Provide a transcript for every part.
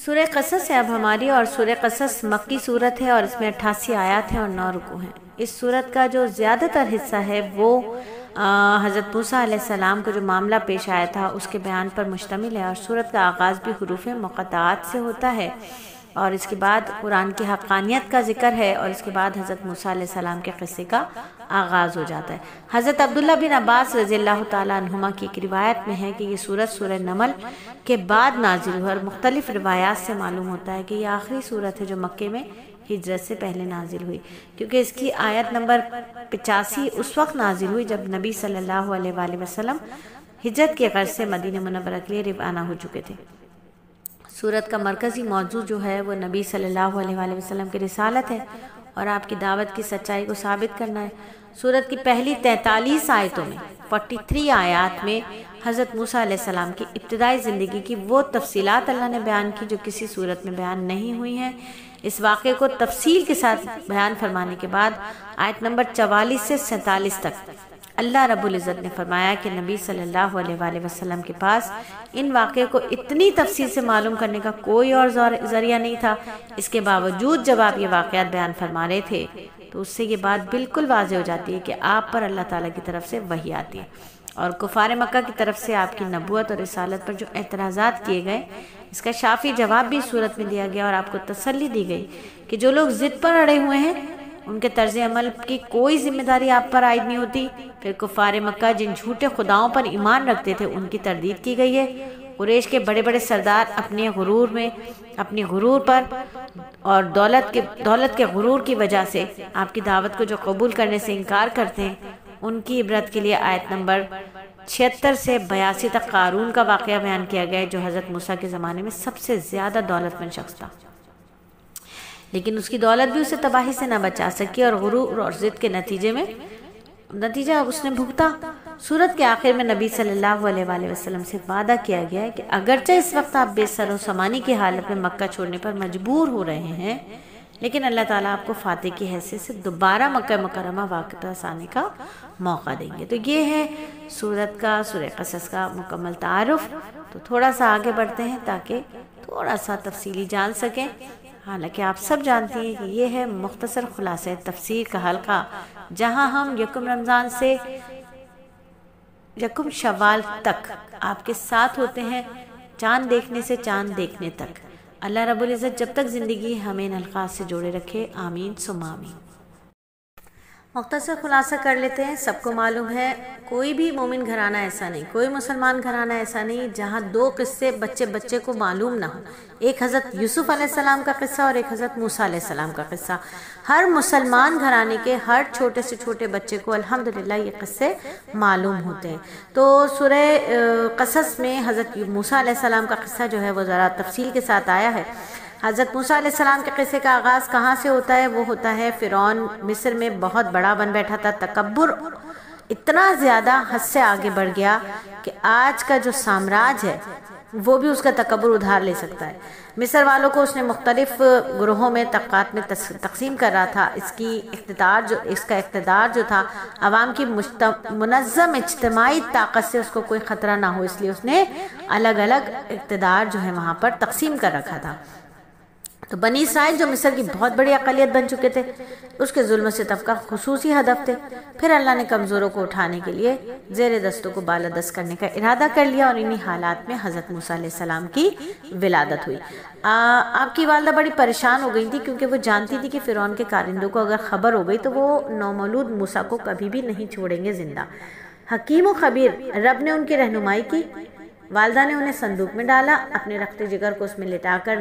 سورہ قصص ہے اب ہماری، اور سورہ قصص مکی صورت ہے اور اس میں 88 آیات ہیں اور 9 رکوع ہیں۔ اس صورت کا جو زیادہ تر حصہ ہے وہ حضرت موسیٰ علیہ السلام کو جو معاملہ پیش آیا تھا اس کے بیان پر مشتمل ہے، اور صورت کا آغاز بھی حروف مقطعات سے ہوتا ہے، اور اس کے بعد قرآن کی حقانیت کا ذکر ہے، اور اس کے بعد حضرت موسیٰ علیہ السلام کے قصے کا آغاز ہو جاتا ہے۔ حضرت عبداللہ بن عباس رضی اللہ تعالیٰ عنہما کی ایک روایت میں ہے کہ یہ صورت سورہ نمل کے بعد نازل ہوئی، اور مختلف روایات سے معلوم ہوتا ہے کہ یہ آخری صورت ہے جو مکے میں ہجرت سے پہلے نازل ہوئی، کیونکہ اس کی آیت نمبر 85 اس وقت نازل ہوئی جب نبی صلی اللہ علیہ وآلہ وسلم ہجرت کے غرض سے مدینہ منورہ کے لیے روانہ ہو چکے تھے۔ سورت کا مرکزی موضوع جو ہے وہ نبی صلی اللہ علیہ وآلہ وسلم کی رسالت ہے اور آپ کی دعوت کی سچائی کو ثابت کرنا ہے۔ سورت کی پہلی 43 آیتوں میں 43 آیات میں حضرت موسیٰ علیہ السلام کی ابتدائی زندگی کی وہ تفصیلات اللہ نے بیان کی جو کسی صورت میں بیان نہیں ہوئی ہیں۔ اس واقعے کو تفصیل کے ساتھ بیان فرمانے کے بعد آیت نمبر 44 سے 47 تک اللہ رب العزت نے فرمایا کہ نبی صلی اللہ علیہ وآلہ وسلم کے پاس ان واقعے کو اتنی تفصیل سے معلوم کرنے کا کوئی اور ذریعہ نہیں تھا۔ اس کے باوجود جب آپ یہ واقعات بیان فرما رہے تھے تو اس سے یہ بات بالکل واضح ہو جاتی ہے کہ آپ پر اللہ تعالیٰ کی طرف سے وحی آتی ہے، اور کفار مکہ کی طرف سے آپ کی نبوت اور رسالت پر جو اعتراضات کیے گئے اس کا شافی جواب بھی صورت میں دیا گیا، اور آپ کو تسلی دی گئی کہ جو لوگ ضد پر اڑے ہوئے ہیں ان کے طرز عمل کی کوئی ذمہ داری آپ پر عائد نہیں ہوتی۔ پھر کفار مکہ جن جھوٹے خداؤں پر ایمان رکھتے تھے ان کی تردید کی گئی ہے۔ قریش کے بڑے بڑے سردار اپنے غرور پر اور دولت کے غرور کی وجہ سے آپ کی دعوت کو جو قبول کرنے سے انکار کرتے ہیں، ان کی عبرت کے لیے آیت نمبر 76 سے 82 تک قارون کا واقعہ بیان کیا گیا ہے، جو حضرت موسیٰ کے زمانے میں سب سے زیادہ دولت مند شخص تھا، لیکن اس کی دولت بھی اسے تباہی سے نہ بچا سکی، اور غرور اور ضد کے نتیجہ اس نے بھگتا۔ سورت کے آخر میں نبی صلی اللہ علیہ وآلہ وسلم سے وعدہ کیا گیا ہے کہ اگرچہ اس وقت آپ بے سر و سامانی کی حالت میں مکہ چھوڑنے پر مجبور ہو رہے ہیں، لیکن اللہ تعالیٰ آپ کو فاتح کی حیثیت سے دوبارہ مکہ مکرمہ واپس آنے کا موقع دیں گے۔ تو یہ ہے سورت کا، سورہ قصص کا مکمل تعارف۔ تو تھوڑا سا آگے بڑھتے ہیں تاکہ تھوڑا سا تفصیلی جان سکیں، حالانکہ آپ سب جانتی ہیں کہ یہ ہے مختصر خلاصہ تفسیر کا حلقہ، جہاں ہم یکم رمضان سے یکم شوال تک آپ کے ساتھ ہوتے ہیں، چاند دیکھنے سے چاند دیکھنے تک۔ اللہ رب العزت جب تک زندگی ہمیں ان الفاظ سے جوڑے رکھے، آمین ثم آمین۔ مختصر خلاصہ کر لیتے ہیں۔ سب کو معلوم ہے کوئی بھی مومن گھرانہ ایسا نہیں، کوئی مسلمان گھرانہ ایسا نہیں جہاں دو قصے بچے کو معلوم نہ ہو۔ ایک حضرت یوسف علیہ السلام کا قصہ اور ایک حضرت موسیٰ علیہ السلام کا قصہ۔ ہر مسلمان گھرانے کے ہر چھوٹے سے چھوٹے بچے کو الحمدللہ یہ قصے معلوم ہوتے ہیں۔ تو سورہ قصص میں حضرت موسیٰ علیہ السلام کا قصہ جو ہے وہ ذرا تفصیل کے ساتھ آیا ہے۔ حضرت موسیٰ علیہ السلام کے قصے کا آغاز کہاں سے ہوتا ہے؟ وہ ہوتا ہے فرعون مصر میں بہت بڑا بن بیٹھا تھا، تکبر اتنا زیادہ حد سے آگے بڑھ گیا کہ آج کا جو سامراج ہے وہ بھی اس کا تکبر ادھار لے سکتا ہے۔ مصر والوں کو اس نے مختلف گروہوں میں طبقات میں تقسیم کر رہا تھا۔ اس کا اقتدار جو تھا عوام کی منظم اجتماعی طاقت سے اس کو کوئی خطرہ نہ ہو، اس لیے اس نے الگ الگ اقتدار جو ہے وہاں پر تقسیم کر رکھا تھا۔ تو بنی اسرائیل جو مصر کی بہت بڑی اقلیت بن چکے تھے، اس کے ظلم سے طبقہ خصوصی ہدف تھے۔ پھر اللہ نے کمزوروں کو اٹھانے کے لیے زیر دستوں کو بالادست کرنے کا ارادہ کر لیا، اور انہی حالات میں حضرت موسیٰ علیہ السلام کی ولادت ہوئی۔ آپ کی والدہ بڑی پریشان ہو گئی تھی، کیونکہ وہ جانتی تھی کہ فرعون کے کارندوں کو اگر خبر ہو گئی تو وہ نومولود موسیٰ کو کبھی بھی نہیں چھوڑیں گے زندہ۔ حکیم و خبیر رب نے ان کی رہنمائی کی۔ والدہ نے انہیں صندوق میں ڈالا، اپنے رخت جگر کو اس میں لٹا کر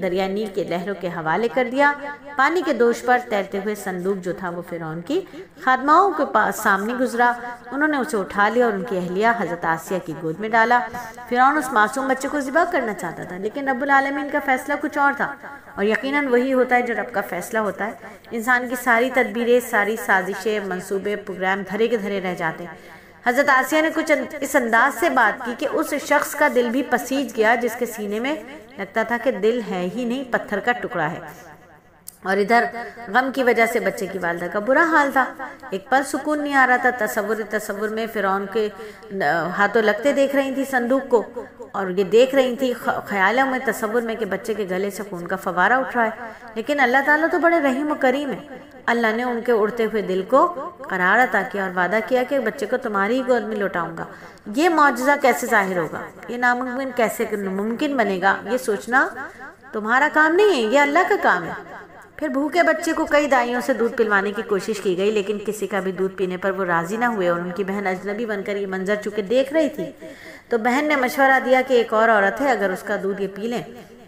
دریا نیل کے لہروں کے حوالے کر دیا۔ پانی کے دوش پر تیرتے ہوئے صندوق جو تھا وہ فرعون کی خادماؤں کے پاس سامنے گزرا۔ انہوں نے اسے اٹھا لیا اور ان کی اہلیہ حضرت آسیہ کی گود میں ڈالا۔ فرعون اس معصوم بچے کو ذبح کرنا چاہتا تھا، لیکن رب العالمین کا فیصلہ کچھ اور تھا، اور یقیناً وہی ہوتا ہے جو رب کا فیصلہ ہوتا ہے۔ انسان کی ساری تدبیریں، ساری سازشیں، منصوبے، پروگرام دھرے کے دھرے رہ جاتے ہیں۔ حضرت آسیہ نے کچھ اس انداز سے بات کی کہ اس شخص کا دل بھی پسیج گیا جس کے سینے میں لگتا تھا کہ دل ہے ہی نہیں، پتھر کا ٹکڑا ہے۔ اور ادھر غم کی وجہ سے بچے کی والدہ کا برا حال تھا، ایک پل سکون نہیں آ رہا تھا۔ تصور میں فرعون کے ہاتھوں لگتے دیکھ رہی تھی صندوق کو، اور یہ دیکھ رہی تھی خیالوں میں، تصور میں کہ بچے کے گلے سے خون کا فوارہ اٹھ رہا ہے۔ لیکن اللہ تعالیٰ تو بڑے رحیم و کریم ہے، اللہ نے ان کے اڑتے ہوئے دل کو قرار عطا کیا اور وعدہ کیا کہ بچے کو تمہاری ہی گود میں لوٹاؤں گا۔ یہ معجزہ کیسے ظاہر ہوگا، یہ ناممکن کیسے ممکن بنے گا، یہ سوچنا تمہارا کام نہیں ہے، یہ اللہ کا کام ہے۔ پھر بھوکے بچے کو کئی دائیوں سے دودھ پلوانے کی کوشش کی گئی، لیکن کسی کا بھی دودھ پینے پر وہ راضی نہ ہوئے، اور ان کی بہن اجنبی بن کر یہ منظر چونکہ دیکھ رہی تھی تو بہن نے مشورہ دیا کہ ایک اور عورت ہے، اگر اس کا دودھ یہ پی لیں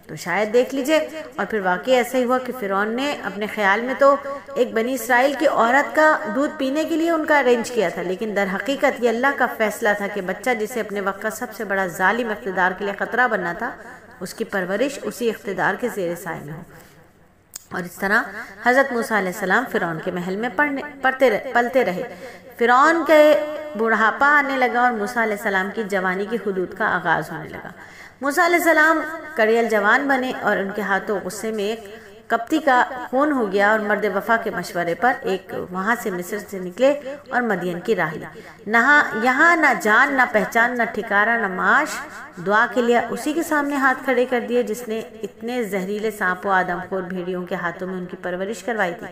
تو شاید دیکھ لیجئے۔ اور پھر واقعی ایسا ہی ہوا کہ فرعون نے اپنے خیال میں تو ایک بنی اسرائیل کی عورت کا دودھ پینے کے لیے ان کا ارینج کیا تھا، لیکن در حقیقت یہ اللہ کا فیصلہ تھا کہ بچہ جسے اپنے وقت کا سب سے بڑا ظالم اقتدار کے لیے خطرہ بننا تھا، اس کی پرورش اسی اقتدار کے زیر سائے میں ہو۔ اور اس طرح حضرت موسیٰ علیہ السلام فرعون کے محل میں پلتے رہے۔ فرعون کے بڑھاپا آنے لگا اور موسیٰ علیہ السلام کی جوانی کی حدود کا آغاز ہونے لگا۔ موسیٰ علیہ السلام کڑیل جوان بنے اور ان کے ہاتھوں غصے میں ایک کپتی کا خون ہو گیا، اور مرد وفا کے مشورے پر ایک وہاں سے مصر سے نکلے اور مدین کی راہ لی۔ یہاں نہ جان نہ پہچان نہ ٹھکارا نہ معاش، دعا کے لیے اسی کے سامنے ہاتھ کھڑے کر دیے جس نے اتنے زہریلے سانپ و آدم خور بھیڑیوں کے ہاتھوں میں ان کی پرورش کروائی تھی،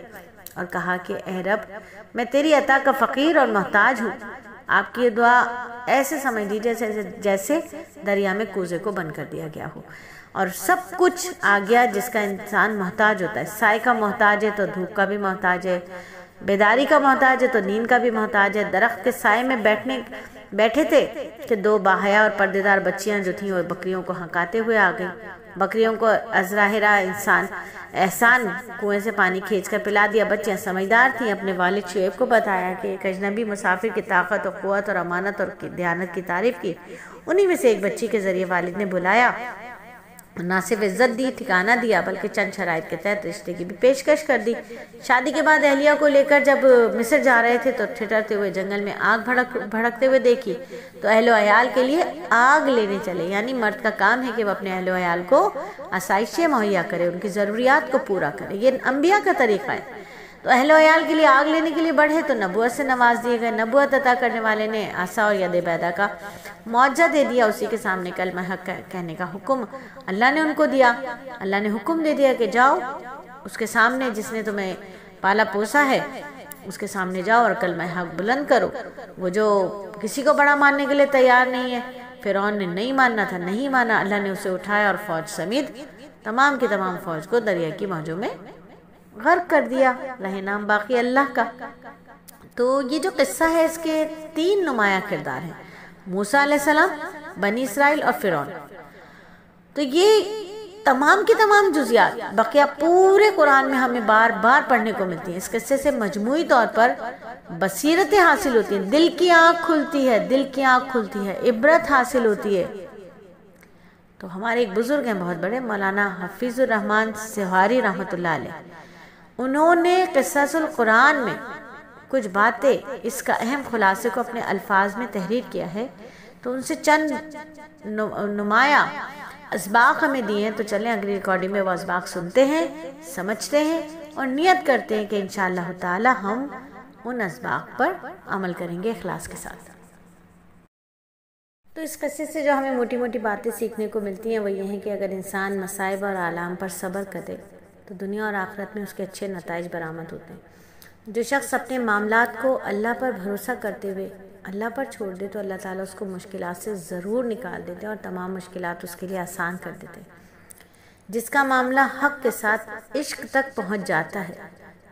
اور کہا کہ اے رب، میں تیری عطا کا فقیر اور محتاج ہوں۔ آپ کی یہ دعا ایسے سمجھ لیجیے جیسے دریا میں کوزے کو بند کر دیا گیا ہو اور سب کچھ آ گیا جس کا انسان محتاج ہوتا ہے۔ سائے کا محتاج ہے تو دھوپ کا بھی محتاج ہے، بیداری کا محتاج ہے تو نیند کا بھی محتاج ہے۔ درخت کے سائے میں بیٹھے تھے کہ دو باحیا اور پردے دار بچیاں جو تھیں وہ بکریوں کو ہنکاتے ہوئے آ گئیں۔ بکریوں کو ازراہرہ احسان کنویں سے پانی کھینچ کر پلا دیا۔ بچیاں سمجھدار تھیں، اپنے والد شعیب کو بتایا کہ ایک اجنبی مسافر کی طاقت اور قوت اور امانت اور دیانت کی تعریف کی۔ انہی میں سے ایک بچی کے ذریعے والد نے بلایا، نہ صرف عزت دی، ٹھکانہ دیا، بلکہ چند شرائط کے تحت رشتے کی بھی پیشکش کر دی۔ شادی کے بعد اہلیہ کو لے کر جب مصر جا رہے تھے تو ٹھٹرتے ہوئے جنگل میں آگ بھڑکتے ہوئے دیکھی تو اہل و عیال کے لیے آگ لینے چلے۔ یعنی مرد کا کام ہے کہ وہ اپنے اہل و عیال کو آسائشیں مہیا کرے، ان کی ضروریات کو پورا کرے، یہ انبیاء کا طریقہ ہے۔ تو اہل و عیال کے لیے آگ لینے کے لیے بڑھے تو نبوت سے نواز دیے گئے۔ نبوت عطا کرنے والے نے عصا اور ید بیضا کا معجزہ دے دیا، اسی کے سامنے کلمہ حق کہنے کا حکم اللہ نے ان کو دیا۔ اللہ نے حکم دے دیا کہ جاؤ اس کے سامنے جس نے تمہیں پالا پوسا ہے، اس کے سامنے جاؤ اور کلمہ حق بلند کرو۔ وہ جو کسی کو بڑا ماننے کے لیے تیار نہیں ہے، فرعون نے نہیں ماننا تھا، نہیں مانا۔ اللہ نے اسے اٹھایا اور فوج سمیت تمام کی تمام فوج کو دریا کی موجوں میں غرق کر دیا۔ رہے نام باقی اللہ کا۔ تو یہ جو قصہ ہے اس کے 3 نمایاں کردار ہیں، موسیٰ علیہ السلام، بنی اسرائیل اور فرعون۔ تو یہ تمام کی تمام جزیات بقیہ پورے قرآن میں ہمیں بار بار پڑھنے کو ملتی ہیں۔ اس قصے سے مجموعی طور پر بصیرتیں حاصل ہوتی ہیں، دل کی آنکھ کھلتی ہے، دل کی آنکھ کھلتی ہے، عبرت حاصل ہوتی ہے۔ تو ہمارے ایک بزرگ ہیں بہت بڑے، مولانا حفیظ الرحمن سہاری رحمۃ اللہ علیہ، انہوں نے قصص القرآن میں کچھ باتیں اس کا اہم خلاصے کو اپنے الفاظ میں تحریر کیا ہے، تو ان سے چند نمایاں اسباق ہمیں دیے ہیں۔ تو چلیں اگلی ریکارڈنگ میں وہ اسباق سنتے ہیں، سمجھتے ہیں اور نیت کرتے ہیں کہ انشاءاللہ تعالی ہم ان اسباق پر عمل کریں گے اخلاص کے ساتھ۔ تو اس قصے سے جو ہمیں موٹی موٹی باتیں سیکھنے کو ملتی ہیں وہ یہ ہیں کہ اگر انسان مصائب اور آلام پر صبر کرے تو دنیا اور آخرت میں اس کے اچھے نتائج برآمد ہوتے ہیں۔ جو شخص اپنے معاملات کو اللہ پر بھروسہ کرتے ہوئے اللہ پر چھوڑ دے تو اللہ تعالیٰ اس کو مشکلات سے ضرور نکال دیتے ہیں اور تمام مشکلات اس کے لیے آسان کر دیتے ہیں۔ جس کا معاملہ حق کے ساتھ عشق تک پہنچ جاتا ہے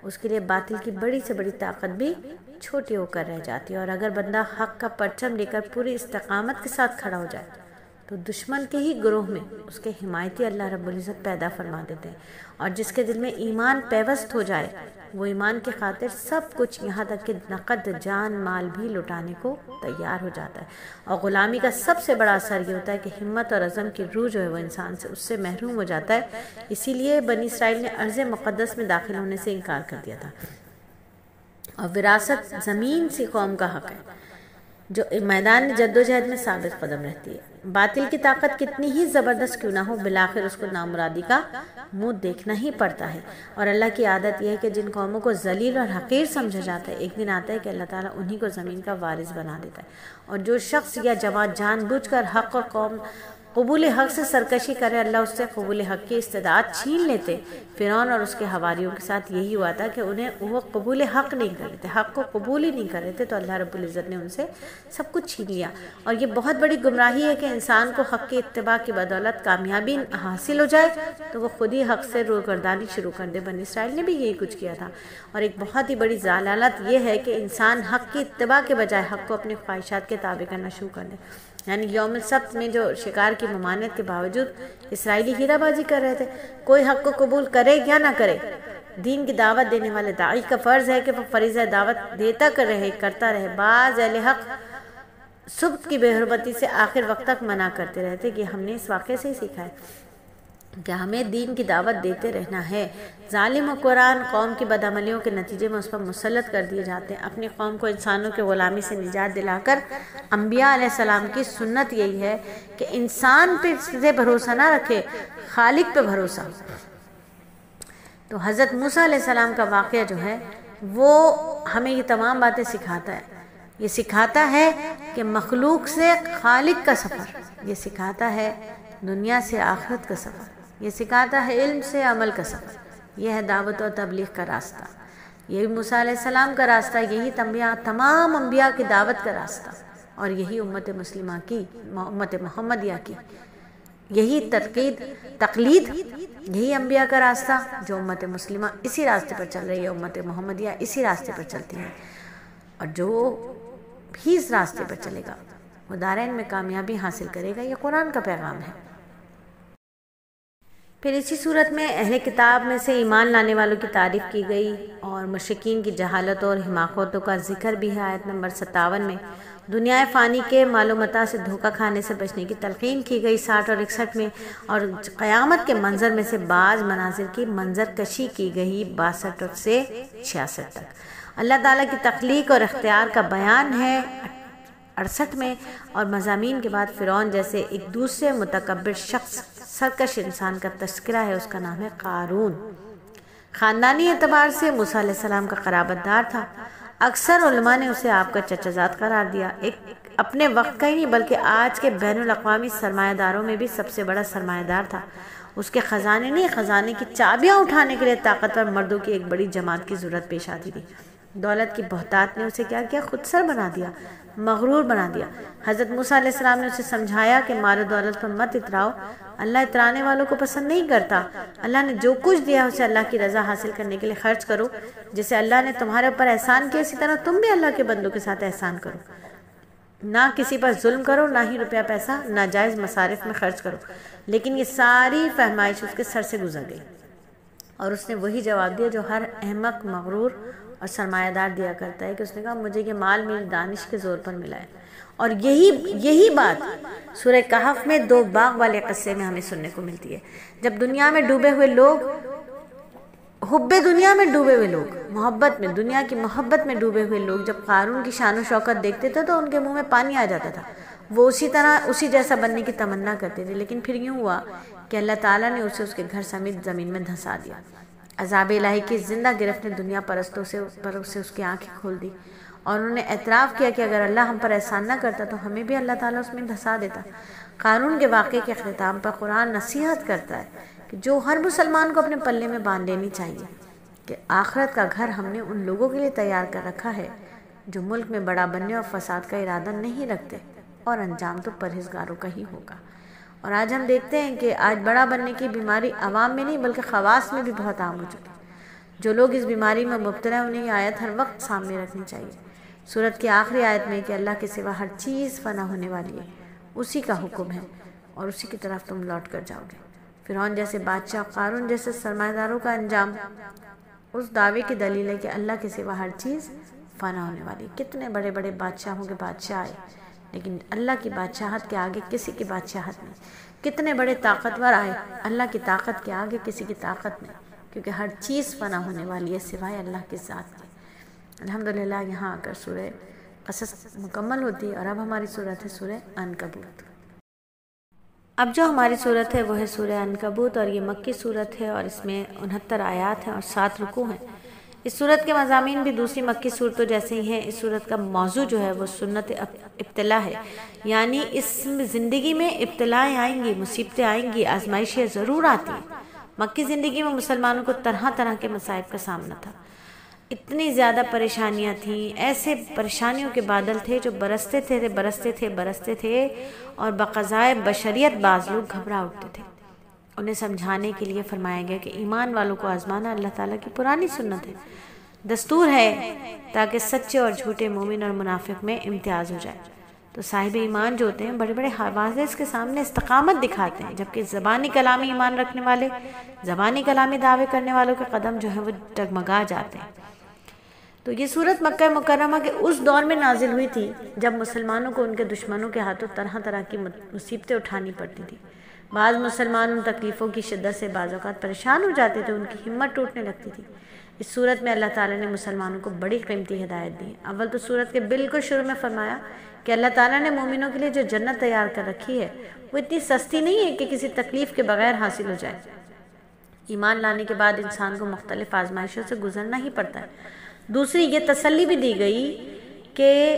اس کے لیے باطل کی بڑی سے بڑی طاقت بھی چھوٹی ہو کر رہ جاتی ہے، اور اگر بندہ حق کا پرچم لے کر پوری استقامت کے ساتھ کھڑا ہو جائے تو دشمن کے ہی گروہ میں اس کے حمایتی اللہ رب العزت پیدا فرما دیتے ہیں، اور جس کے دل میں ایمان پیوست ہو جائے وہ ایمان کی خاطر سب کچھ یہاں تک کہ نقد جان مال بھی لٹانے کو تیار ہو جاتا ہے۔ اور غلامی کا سب سے بڑا اثر یہ ہوتا ہے کہ ہمت اور عزم کی روح جو ہے وہ انسان سے اس سے محروم ہو جاتا ہے۔ اسی لیے بنی اسرائیل نے ارض مقدس میں داخل ہونے سے انکار کر دیا تھا، اور وراثت زمین سی قوم کا حق ہے جو میدان جد و جہد میں ثابت قدم رہتی ہے۔ باطل کی طاقت کتنی ہی زبردست کیوں نہ ہو، بالآخر اس کو نامرادی کا منہ دیکھنا ہی پڑتا ہے۔ اور اللہ کی عادت یہ ہے کہ جن قوموں کو ذلیل اور حقیر سمجھا جاتا ہے، ایک دن آتا ہے کہ اللہ تعالیٰ انہی کو زمین کا وارث بنا دیتا ہے۔ اور جو شخص یا جماعت جان بوجھ کر حق اور قوم قبول حق سے سرکشی کرے، اللہ اس سے قبول حق کی استعداد چھین لیتے۔ فرعون اور اس کے حواریوں کے ساتھ یہی ہوا تھا کہ وہ قبول حق نہیں کر رہے تھے، حق کو قبول ہی نہیں کر رہے تھے، تو اللہ رب العزت نے ان سے سب کچھ چھین لیا۔ اور یہ بہت بڑی گمراہی ہے کہ انسان کو حق کی اتباع کی بدولت کامیابی حاصل ہو جائے تو وہ خود ہی حق سے روگردانی شروع کر دے۔ بنی اسرائیل نے بھی یہی کچھ کیا تھا۔ اور ایک بہت ہی بڑی ضلالت یہ ہے کہ انسان حق کی اتباع کے بجائے حق کو اپنی خواہشات کے تابع کرنا شروع کر دے۔ یعنی یوم السبت میں جو شکار کی ممانعت کے باوجود اسرائیلی ہیرا بازی کر رہے تھے، کوئی حق کو قبول کرے یا نہ کرے، دین کی دعوت دینے والے داعی کا فرض ہے کہ وہ فریضہ دعوت دیتا کرتا رہے۔ بعض اہل حق سبت کی بے حرمتی سے آخر وقت تک منع کرتے رہتے کہ ہم نے اس واقعے سے ہی سیکھا ہے کہ ہمیں دین کی دعوت دیتے رہنا ہے۔ ظالم و قرآن قوم کی بدعملیوں کے نتیجے میں اس پر مسلط کر دیے جاتے ہیں۔ اپنی قوم کو انسانوں کے غلامی سے نجات دلا کر انبیاء علیہ السلام کی سنت یہی ہے کہ انسان پہ بھروسہ نہ رکھے، خالق پہ بھروسہ۔ تو حضرت موسیٰ علیہ السلام کا واقعہ جو ہے وہ ہمیں یہ تمام باتیں سکھاتا ہے۔ یہ سکھاتا ہے کہ مخلوق سے خالق کا سفر، یہ سکھاتا ہے دنیا سے آخرت کا سفر، یہ سکھاتا ہے علم سے عمل کا سفر۔ یہ ہے دعوت و تبلیغ کا راستہ، یہی موسیٰ علیہ السلام کا راستہ، یہی تمام انبیاء کی دعوت کا راستہ، اور یہی امت مسلمہ کی، امت محمدیہ کی یہی تقلید، یہی انبیاء کا راستہ جو امت مسلمہ اسی راستے پر چل رہی ہے، امت محمدیہ اسی راستے پر چلتی ہے۔ اور جو بھی اس راستے پر چلے گا وہ دارین میں کامیابی حاصل کرے گا۔ یہ قرآن کا پیغام ہے۔ پھر اسی صورت میں اہل کتاب میں سے ایمان لانے والوں کی تعریف کی گئی اور مشرکین کی جہالت اور حماقتوں کا ذکر بھی ہے۔ آیت نمبر 57 میں دنیا فانی کے مال و متاع سے دھوکہ کھانے سے بچنے کی تلقین کی گئی۔ 60 اور 61 میں اور قیامت کے منظر میں سے بعض مناظر کی منظر کشی کی گئی۔ 62 سے 66 تک اللہ تعالیٰ کی تخلیق اور اختیار کا بیان ہے۔ 68 میں اور مضامین کے بعد فرعون جیسے ایک دوسرے متکبر شخص، سرکش انسان کا تذکرہ ہے، اس کا نام ہے قارون۔ خاندانی اعتبار سے موسیٰ علیہ السلام کا قرابت دار تھا۔ اکثر علماء نے اسے آپ کا چچا زاد قرار دیا۔ ایک اپنے وقت کا ہی نہیں بلکہ آج کے بین الاقوامی سرمایہ داروں میں بھی سب سے بڑا سرمایہ دار تھا۔ اس کے خزانے نہیں، خزانے کی چابیاں اٹھانے کے لیے طاقتور مردوں کی ایک بڑی جماعت کی ضرورت پیش آتی تھی۔ دولت کی بہتات نے اسے کیا کیا؟ خود سر بنا دیا، مغرور بنا دیا۔ حضرت موسیٰ علیہ السلام نے اسے سمجھایا کہ مال و دولت پر مت اتراؤ، اللہ اترانے والوں کو پسند نہیں کرتا۔ اللہ نے جو کچھ دیا اسے اللہ کی رضا حاصل کرنے کے لیے خرچ کرو۔ جیسے اللہ نے تمہارے اوپر احسان کیا، اسی طرح تم بھی اللہ کے بندوں کے ساتھ احسان کرو۔ نہ کسی پر ظلم کرو، نہ ہی روپیہ پیسہ ناجائز مصارف میں خرچ کرو۔ لیکن یہ ساری فہمائش اس کے سر سے گزر گئی اور اس نے وہی جواب دیا جو ہر احمق، مغرور اور سرمایہ دار دیا کرتا ہے، کہ اس نے کہا مجھے یہ مال میری دانش کے زور پر ملا ہے۔ اور یہی بات سورہ کہف میں 2 باغ والے قصے میں ہمیں سننے کو ملتی ہے۔ جب دنیا میں ڈوبے ہوئے لوگ، حب دنیا میں ڈوبے ہوئے لوگ، محبت میں، دنیا کی محبت میں ڈوبے ہوئے لوگ جب قارون کی شان و شوکت دیکھتے تھے تو ان کے منہ میں پانی آ جاتا تھا، وہ اسی جیسا بننے کی تمنا کرتے تھے۔ لیکن پھر یوں ہوا کہ اللہ تعالیٰ نے اسے اس کے گھر سمیت زمین میں دھسا دیا۔ عذاب الہی کی زندہ گرفت نے دنیا پرستوں سے اس کی آنکھیں کھول دی، اور انہوں نے اعتراف کیا کہ اگر اللہ ہم پر احسان نہ کرتا تو ہمیں بھی اللہ تعالیٰ اس میں دھسا دیتا۔ قارون کے واقعے کے اختتام پر قرآن نصیحت کرتا ہے کہ جو ہر مسلمان کو اپنے پلے میں باندھ لینی چاہیے کہ آخرت کا گھر ہم نے ان لوگوں کے لیے تیار کر رکھا ہے جو ملک میں بڑا بننے اور فساد کا ارادہ نہیں رکھتے، اور انجام تو پرہیزگاروں کا ہی ہوگا۔ اور آج ہم دیکھتے ہیں کہ آج بڑا بننے کی بیماری عوام میں نہیں بلکہ خواص میں بھی بہت عام ہو چکی ہے۔ جو لوگ اس بیماری میں مبتلا ہیں انہیں یہ آیت ہر وقت سامنے رکھنی چاہیے۔ سورت کی آخری آیت میں کہ اللہ کے سوا ہر چیز فنا ہونے والی ہے، اسی کا حکم ہے اور اسی کی طرف تم لوٹ کر جاؤ گے۔ فرعون جیسے بادشاہ، قارون جیسے سرمایہ داروں کا انجام اس دعوے کی دلیل ہے کہ اللہ کے سوا ہر چیز فنا ہونے والی ہے۔ کتنے بڑے بڑے بادشاہوں کے بادشاہ آئے لیکن اللہ کی بادشاہت کے آگے کسی کی بادشاہت نہیں۔ کتنے بڑے طاقتور آئے، اللہ کی طاقت کے آگے کسی کی طاقت نہیں، کیونکہ ہر چیز فنا ہونے والی ہے سوائے اللہ کی ذات کے۔ الحمدللہ یہاں آ کر سورہ قصص مکمل ہوتی ہے، اور اب ہماری سورت ہے سورہ عنکبوت۔ اب جو ہماری صورت ہے وہ ہے سورہ عنکبوت، اور یہ مکی صورت ہے اور اس میں 69 آیات ہیں اور 7 رکوع ہیں۔ اس صورت کے مضامین بھی دوسری مکی صورتوں جیسے ہی ہیں۔ اس صورت کا موضوع جو ہے وہ سنت ابتلا ہے، یعنی اس زندگی میں ابتلائیں آئیں گی، مصیبتیں آئیں گی، آزمائشیں ضرور آتی ہیں۔ مکی زندگی میں مسلمانوں کو طرح طرح کے مصائب کا سامنا تھا، اتنی زیادہ پریشانیاں تھیں، ایسے پریشانیوں کے بادل تھے جو برستے تھے اور بقضائے بشریت بعض لوگ گھبرا اٹھتے تھے۔ انہیں سمجھانے کے لیے فرمایا گیا کہ ایمان والوں کو آزمانا اللہ تعالیٰ کی پرانی سنت ہے، دستور ہے، تاکہ سچے اور جھوٹے مومن اور منافق میں امتیاز ہو جائے۔ تو صاحب ایمان جو ہوتے ہیں بڑے بڑے حوادث کے سامنے استقامت دکھاتے ہیں، جبکہ زبانی کلامی ایمان رکھنے والے، زبانی کلامی دعوے کرنے والوں کے قدم جو ہیں وہ ڈگمگا جاتے ہیں۔ تو یہ صورت مکہ مکرمہ کے اس دور میں نازل ہوئی تھی جب مسلمانوں کو ان کے دشمنوں کے ہاتھوں طرح طرح کی مصیبتیں اٹھانی پڑتی تھی۔ بعض مسلمان ان تکلیفوں کی شدت سے بعض اوقات پریشان ہو جاتے تھے، ان کی ہمت ٹوٹنے لگتی تھی۔ اس صورت میں اللہ تعالیٰ نے مسلمانوں کو بڑی قیمتی ہدایت دی۔ اول تو صورت کے بالکل شروع میں فرمایا کہ اللہ تعالیٰ نے مومنوں کے لیے جو جنت تیار کر رکھی ہے وہ اتنی سستی نہیں ہے کہ کسی تکلیف کے بغیر حاصل ہو جائے۔ ایمان لانے کے بعد انسان کو مختلف آزمائشوں سے گزرنا ہی پڑتا ہے۔ دوسری یہ تسلی بھی دی گئی کہ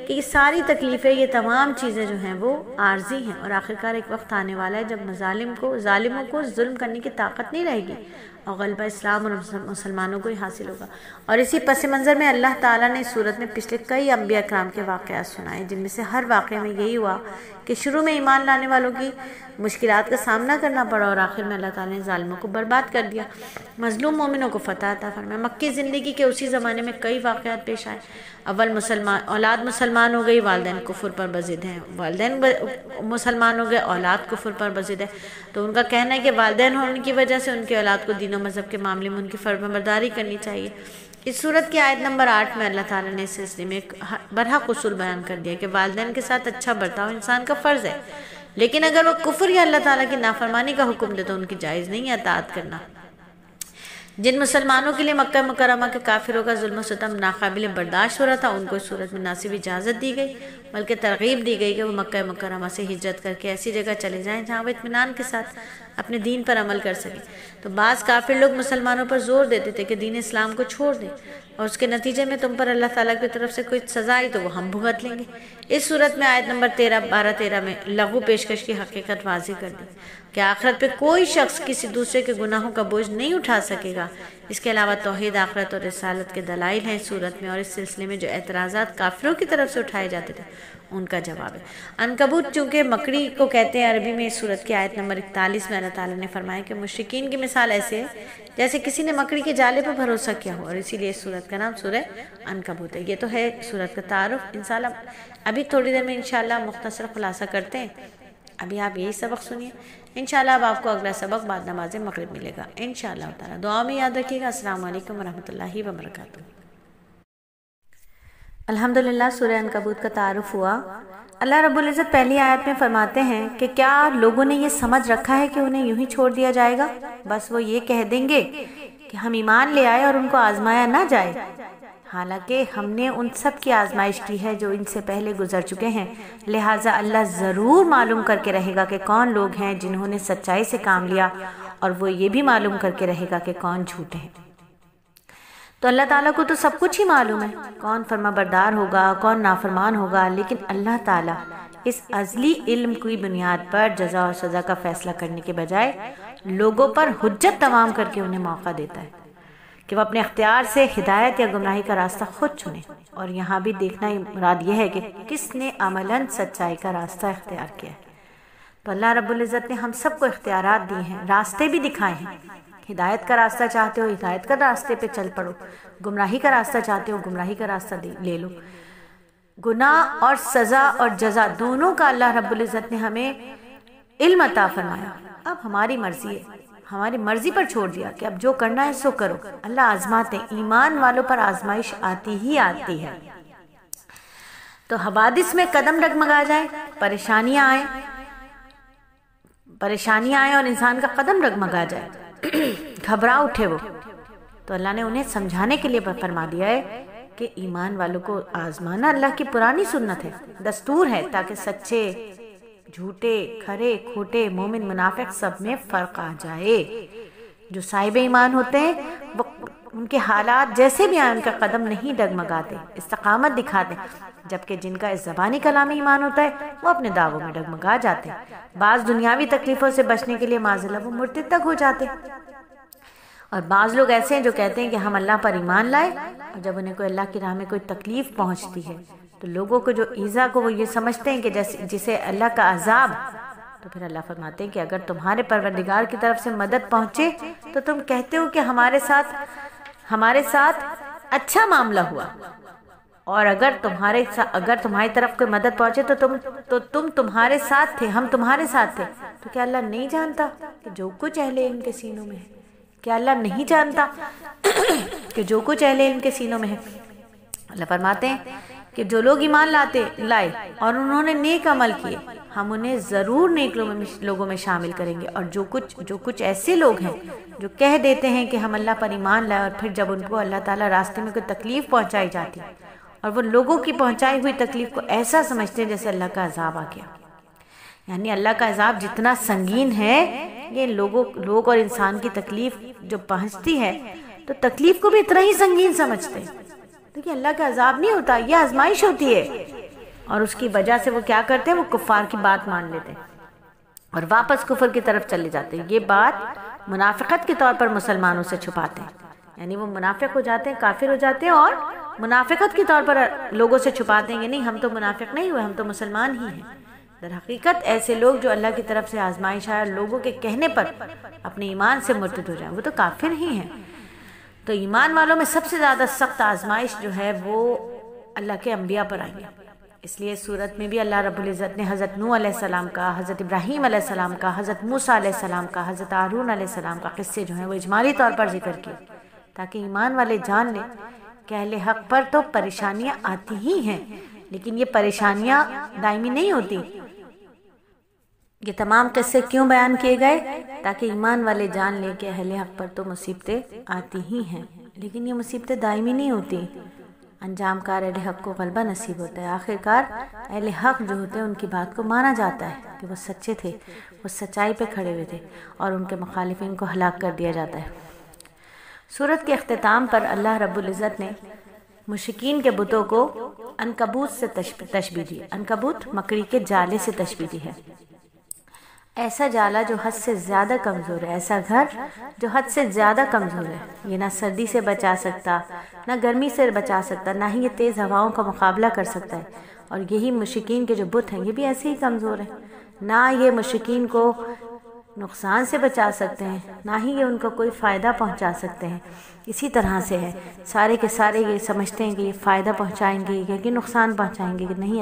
یہ ساری تکلیفیں، یہ تمام چیزیں جو ہیں وہ عارضی ہیں، اور آخرکار ایک وقت آنے والا ہے جب ظالموں کو ظلم کرنے کی طاقت نہیں رہے گی اور غلبہ اسلام اور مسلمانوں کو ہی حاصل ہوگا۔ اور اسی پس منظر میں اللہ تعالیٰ نے اس صورت میں پچھلے کئی انبیاء کرام کے واقعات سنائے، جن میں سے ہر واقعے میں یہی ہوا کہ شروع میں ایمان لانے والوں کی مشکلات کا سامنا کرنا پڑا اور آخر میں اللہ تعالیٰ نے ظالموں کو برباد کر دیا، مظلوم مومنوں کو فتح عطا فرمایا۔ مکی زندگی کے اسی زمانے میں کئی واقعات پیش آئے۔ اول اولاد مسلمان ہو گئی، والدین کفر پر بضد ہیں، والدین مسلمان ہو گئے، اولاد کفر پر بضد ہے۔ تو ان کا کہنا ہے کہ والدین ہونے کی وجہ سے ان کے اولاد کو دین و مذہب کے معاملے میں ان کی فرمانبرداری کرنی چاہیے۔ اس صورت کی آیت نمبر 8 میں اللہ تعالیٰ نے اس سلسلے میں ایک برحق اصول بیان کر دیا کہ والدین کے ساتھ اچھا برتاؤ انسان کا فرض ہے، لیکن اگر وہ کفر یا اللہ تعالیٰ کی نافرمانی کا حکم دے تو ان کی جائز نہیں ہے اطاعت کرنا۔ جن مسلمانوں کے لیے مکہ مکرمہ کے کافروں کا ظلم و ستم ناقابل برداشت ہو رہا تھا، ان کو اس صورت میں نہ صرف اجازت دی گئی بلکہ ترغیب دی گئی کہ وہ مکہ مکرمہ سے ہجرت کر کے ایسی جگہ چلے جائیں جہاں وہ اطمینان کے ساتھ اپنے دین پر عمل کر سکیں۔ تو بعض کافر لوگ مسلمانوں پر زور دیتے تھے کہ دین اسلام کو چھوڑ دیں، اور اس کے نتیجے میں تم پر اللہ تعالیٰ کی طرف سے کوئی سزا آئی تو وہ ہم بھگت لیں گے۔ اس صورت میں آیت نمبر 12-13 میں لغو پیشکش کی حقیقت واضح کر دی کہ آخرت پہ کوئی شخص کسی دوسرے کے گناہوں کا بوجھ نہیں اٹھا سکے گا۔ اس کے علاوہ توحید، آخرت اور رسالت کے دلائل ہیں اس صورت میں، اور اس سلسلے میں جو اعتراضات کافروں کی طرف سے اٹھائے جاتے تھے ان کا جواب ہے۔ عنکبوت چونکہ مکڑی کو کہتے ہیں عربی میں، اس صورت کی آیت نمبر 41 میں اللہ تعالیٰ نے فرمایا کہ مشرکین کی مثال ایسے ہے جیسے کسی نے مکڑی کے جالے پر بھروسہ کیا ہو، اور اسی لیے اس صورت کا نام سورہ عنکبوت ہے۔ یہ تو ہے صورت کا تعارف۔ انشاءاللہ ابھی تھوڑی دیر میں انشاءاللہ مختصر خلاصہ کرتے ہیں۔ ابھی آپ یہی سبق سنیے، انشاءاللہ اب آپ کو اگلا سبق بعد نماز مغرب ملے گا انشاءاللہ تعالیٰ۔ دعا میں یاد رکھیے گا۔ السلام علیکم ورحمۃ اللہ وبرکاتہ۔ الحمدللہ سورہ عنکبوت کا تعارف ہوا۔ اللہ رب العزت پہلی آیت میں فرماتے ہیں کہ کیا لوگوں نے یہ سمجھ رکھا ہے کہ انہیں یوں ہی چھوڑ دیا جائے گا، بس وہ یہ کہہ دیں گے کہ ہم ایمان لے آئے اور ان کو آزمایا نہ جائے، حالانکہ ہم نے ان سب کی آزمائش کی ہے جو ان سے پہلے گزر چکے ہیں، لہٰذا اللہ ضرور معلوم کر کے رہے گا کہ کون لوگ ہیں جنہوں نے سچائی سے کام لیا، اور وہ یہ بھی معلوم کر کے رہے گا کہ کون جھوٹے ہیں۔ تو اللہ تعالیٰ کو تو سب کچھ ہی معلوم ہے، کون فرما بردار ہوگا، کون نافرمان ہوگا، لیکن اللہ تعالیٰ اس ازلی علم کی بنیاد پر جزا اور سزا کا فیصلہ کرنے کے بجائے لوگوں پر حجت تمام کر کے انہیں موقع دیتا ہے کہ وہ اپنے اختیار سے ہدایت یا گمراہی کا راستہ خود چنیں۔ اور یہاں بھی دیکھنا مراد یہ ہے کہ کس نے عملاً سچائی کا راستہ اختیار کیا ہے۔ تو اللہ رب العزت نے ہم سب کو اختیارات دیے ہیں، راستے بھی دکھائے ہیں۔ ہدایت کا راستہ چاہتے ہو ہدایت کا راستے پہ چل پڑو، گمراہی کا راستہ چاہتے ہو گمراہی کا راستہ لے لو۔ گناہ اور سزا اور جزا دونوں کا اللہ رب العزت نے ہمیں علم عطا فرمایا۔ اب ہماری مرضی ہے، ہماری مرضی پر چھوڑ دیا کہ اب جو کرنا ہے سو کرو۔ اللہ آزماتے ہیں، ایمان والوں پر آزمائش آتی ہی آتی ہے۔ تو حوادث میں قدم ڈگمگا جائے، پریشانیاں آئیں اور انسان کا قدم ڈگمگا جائے، گھبرا اٹھے وہ، تو اللہ نے انہیں سمجھانے کے لیے فرما دیا ہے کہ ایمان والوں کو آزمانا اللہ کی پرانی سنت ہے، دستور ہے، تاکہ سچے جھوٹے کھرے کھوٹے مومن منافق سب میں فرق آ جائے۔ جو صاحب ایمان ہوتے ہیں وہ ان کے حالات جیسے بھی آئیں ان کا قدم نہیں ڈگمگاتے، استقامت دکھاتے، جبکہ جن کا اس زبانی کلامی ایمان ہوتا ہے وہ اپنے دعووں میں ڈگمگا جاتے ہیں۔ بعض دنیاوی تکلیفوں سے بچنے کے لیے معاذ اللہ وہ مرتد تک ہو جاتے ہیں، اور بعض لوگ ایسے ہیں جو کہتے ہیں کہ ہم اللہ پر ایمان لائے، اور جب انہیں کوئی اللہ کی راہ میں کوئی تکلیف پہنچتی ہے تو لوگوں کو جو ایذا کو وہ یہ سمجھتے ہیں کہ جسے اللہ کا عذاب، تو پھر اللہ فرماتے ہیں کہ اگر تمہارے پروردگار کی طرف سے مدد پہنچے تو تم کہتے ہو کہ ہمارے ساتھ اچھا معاملہ ہوا، اور اگر تمہاری طرف کوئی مدد پہنچے تو تم تمہارے ساتھ تھے، ہم تمہارے ساتھ تھے۔ تو کیا اللہ نہیں جانتا کہ جو کچھ اہل علم کے سینوں میں ہے؟ کیا اللہ نہیں جانتا کہ جو کچھ اہل علم کے سینوں میں ہے؟ اللہ فرماتے ہیں کہ جو لوگ ایمان لائے اور انہوں نے نیک عمل کیے، ہم انہیں ضرور نیک لوگوں میں شامل کریں گے۔ اور جو کچھ ایسے لوگ ہیں جو کہہ دیتے ہیں کہ ہم اللہ پر ایمان لائے، اور پھر جب ان کو اللہ تعالیٰ راستے میں کوئی تکلیف پہنچائی جاتی اور وہ لوگوں کی پہنچائی ہوئی تکلیف کو ایسا سمجھتے ہیں جیسے اللہ کا عذاب آ گیا، یعنی اللہ کا عذاب جتنا سنگین ہے، یہ لوگ اور انسان کی تکلیف جو پہنچتی ہے تو تکلیف کو بھی اتنا ہی سنگین سمجھتے ہیں۔ دیکھیں اللہ کا عذاب نہیں ہوتا، یہ آزمائش ہوتی ہے، اور اس کی وجہ سے وہ کیا کرتے ہیں، وہ کفار کی بات مان لیتے ہیں اور واپس کفر کی طرف چلے جاتے ہیں۔ یہ بات منافقت کے طور پر مسلمانوں سے چھپاتے ہیں، یعنی وہ منافق ہو جاتے ہیں، کافر ہو جاتے ہیں، اور منافقت کے طور پر لوگوں سے چھپاتے ہیں کہ نہیں ہم تو منافق نہیں ہوئے، ہم تو مسلمان ہی ہیں۔ در حقیقت ایسے لوگ جو اللہ کی طرف سے آزمائش آئے اور لوگوں کے کہنے پر اپنے ایمان سے مرتد ہو جائیں، وہ تو کافر ہی ہیں۔ تو ایمان والوں میں سب سے زیادہ سخت آزمائش جو ہے وہ اللہ کے انبیاء پر آئی ہے۔ اس لیے سورت میں بھی اللہ رب العزت نے حضرت نوح علیہ السلام کا، حضرت ابراہیم علیہ السلام کا، حضرت موسیٰ علیہ السلام کا، حضرت ہارون علیہ السلام کا قصے جو ہیں وہ اجمالی طور پر ذکر کیے، تاکہ ایمان والے جان لیں کہ اہل حق پر تو پریشانیاں آتی ہی ہیں، لیکن یہ پریشانیاں دائمی نہیں ہوتی۔ یہ تمام قصے کیوں بیان کیے گئے؟ تاکہ ایمان والے جان لیں کہ اہل حق پر تو مصیبتیں آتی ہی ہیں، لیکن یہ مصیبتیں دائمی نہیں ہوتی۔ انجام کار اہل حق کو غلبہ نصیب ہوتا ہے، آخر کار اہل حق جو ہوتے ہیں ان کی بات کو مانا جاتا ہے کہ وہ سچے تھے، وہ سچائی پہ کھڑے ہوئے تھے، اور ان کے مخالفین کو ہلاک کر دیا جاتا ہے۔ سورت کے اختتام پر اللہ رب العزت نے مشرکین کے بتوں کو عنکبوت سے تشبیہ دی۔ عنکبوت مکڑی کے جالے سے تشبیہ دی ہے، ایسا جالا جو حد سے زیادہ کمزور ہے، ایسا گھر جو حد سے زیادہ کمزور ہے، یہ نہ سردی سے بچا سکتا، نہ گرمی سے بچا سکتا، نہ ہی یہ تیز ہواؤں کا مقابلہ کر سکتا ہے۔ اور یہی مشرکین کے جو بت ہیں یہ بھی ایسے ہی کمزور ہیں، نہ یہ مشرکین کو نقصان سے بچا سکتے ہیں، نہ ہی یہ ان کو کوئی فائدہ پہنچا سکتے ہیں۔ اسی طرح سے ہے، سارے کے سارے یہ سمجھتے ہیں کہ یہ فائدہ پہنچائیں گے یا کہ نقصان پہنچائیں گے، کہ نہیں۔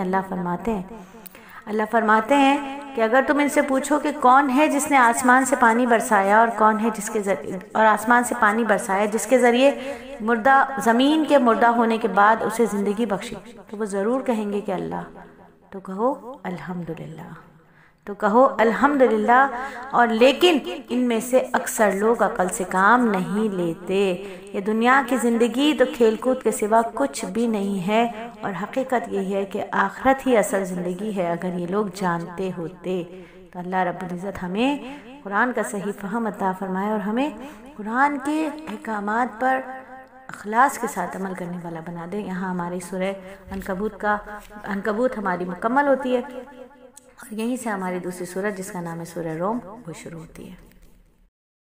اللہ فرماتے ہیں کہ اگر تم ان سے پوچھو کہ کون ہے جس نے آسمان سے پانی برسایا، اور کون ہے آسمان سے پانی برسایا جس کے ذریعے زمین کے مردہ ہونے کے بعد اسے زندگی بخشی، تو وہ ضرور کہیں گے کہ اللہ۔ تو کہو الحمدللہ، اور لیکن ان میں سے اکثر لوگ عقل سے کام نہیں لیتے۔ یہ دنیا کی زندگی تو کھیل کود کے سوا کچھ بھی نہیں ہے، اور حقیقت یہی ہے کہ آخرت ہی اصل زندگی ہے، اگر یہ لوگ جانتے ہوتے۔ تو اللہ رب العزت ہمیں قرآن کا صحیح فہم عطا فرمائے، اور ہمیں قرآن کے احکامات پر اخلاص کے ساتھ عمل کرنے والا بنا دے۔ یہاں ہماری سورہ عنکبوت ہماری مکمل ہوتی ہے، اور یہیں سے ہماری دوسری سورت جس کا نام ہے سورہ روم وہ شروع ہوتی ہے۔